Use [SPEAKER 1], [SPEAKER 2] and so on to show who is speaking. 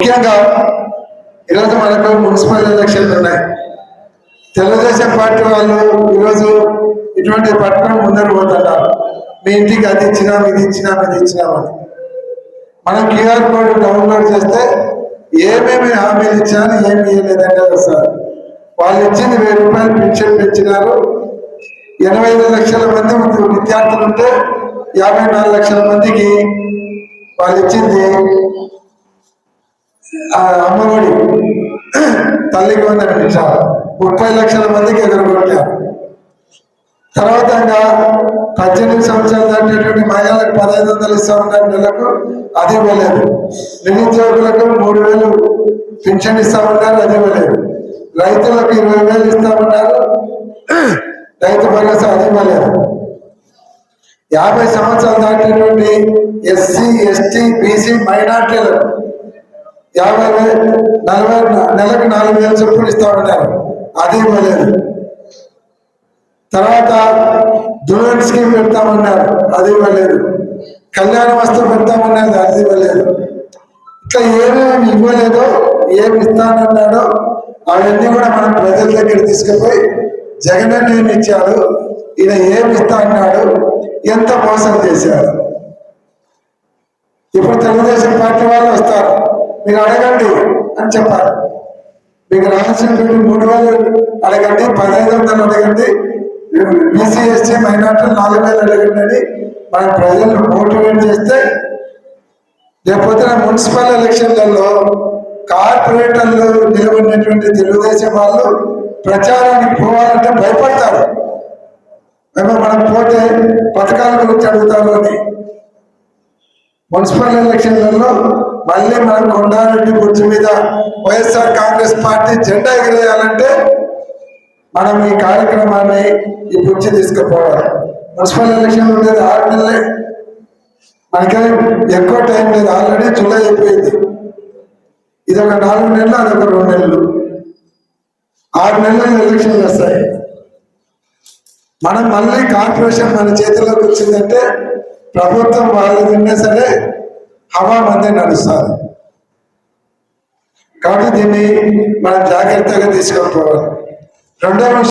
[SPEAKER 1] ముఖ్యంగా ఈరోజు మనకు మున్సిపల్ ఎలక్షన్లు ఉన్నాయి. తెలుగుదేశం పార్టీ వాళ్ళు ఈరోజు ఇటువంటి పట్టుకొని ముందరు పోతున్నారు. మీ ఇంటికి అది ఇచ్చినాం, ఇది ఇచ్చినాం, ఇది ఇచ్చినామని. మనం క్యూఆర్ కోడ్ డౌన్లోడ్ చేస్తే ఏమేమి హామీలు ఇచ్చినా ఏమి ఇవ్వలేదంటే వస్తారు. వాళ్ళు ఇచ్చింది 1000 రూపాయలు పెన్షన్ పెంచినారు. 85 లక్షల మంది విద్యార్థులు ఉంటే 54 లక్షల మందికి వాళ్ళు ఇచ్చింది అమ్మఒడి తల్లికి వందనం ఇచ్చారు. 30 లక్షల మందికి ఎదుర్కొంటారు. తర్వాత 18 సంవత్సరాలు దాటినటువంటి మహిళలకు 1500 ఇస్తా ఉన్నారు నెలకు, అది ఇవ్వలేదు. నిరుద్యోగులకు 3000 పింఛన్ ఇస్తా ఉన్నారు, అది ఇవ్వలేదు. రైతులకు 20,000 ఇస్తా ఉన్నారు, రైతు భరోసా, అది ఇవ్వలేదు. 50 సంవత్సరాలు దాటినటువంటి ఎస్సీ, ఎస్టీ, బీసీ, మైనార్టీలకు 50,000, 40 నెలకు 4,000 చొప్పులు ఇస్తా ఉన్నారు, అది ఇవ్వలేదు. తర్వాత దులన్ స్కీమ్ పెడతామన్నారు, అది ఇవ్వలేదు. కళ్యాణ వస్తువు పెడతామన్నారు, అది ఇవ్వలేదు. ఇట్లా ఏమేమి ఇవ్వలేదో, ఏమి ఇస్తానన్నాడో అవన్నీ కూడా మనం ప్రజల దగ్గర తీసుకుపోయి జగన్ ఏమి ఇచ్చాడు, ఈయన ఏమి ఇస్తా అన్నాడు, ఎంత మోసం చేశాడు. ఇప్పుడు తెలుగుదేశం పార్టీ వాళ్ళు వస్తారు, మీరు అడగండి అని చెప్పారు. మీకు రావాల్సినటువంటి 3,000 అడగండి, 1,500 అడగండి, బీసీ, ఎస్టీ, మైనార్టీలు 4,000 అడగండి అని మనం ప్రజలను మోటివేట్ చేస్తే లేకపోతే మున్సిపల్ ఎలక్షన్లలో కార్పొరేటర్లు నిలబడినటువంటి తెలుగుదేశం వాళ్ళు ప్రచారానికి పోవాలంటే భయపడతారు. మనం పోతే పథకాల గురించి అడుగుతారు అని. మున్సిపల్ ఎలక్షన్లలో మళ్ళీ మనం కొండారెడ్డి బుర్జి మీద వైఎస్ఆర్ కాంగ్రెస్ పార్టీ జెండా ఎగిరేయాలంటే మనం ఈ కార్యక్రమాన్ని ఈ బుర్జి తీసుకుపోవాలి. మున్సిపల్ ఎలక్షన్ ఉండేది 6 నెలలే, మనకే ఎక్కువ టైం లేదు. ఆల్రెడీ జూలై అయిపోయింది. ఇది ఒక 4 నెలలు, అదొక 2 నెలలు, 6 నెలలు ఎలక్షన్లు వస్తాయి. మనం మళ్ళీ కార్పొరేషన్ మన చేతిలోకి వచ్చిందంటే ప్రభుత్వం వాళ్ళు తిన్నా సరే హవా మందే నడుస్తారు. కాబట్టి దీన్ని మనం జాగ్రత్తగా తీసుకొని పోవాలి. రెండవ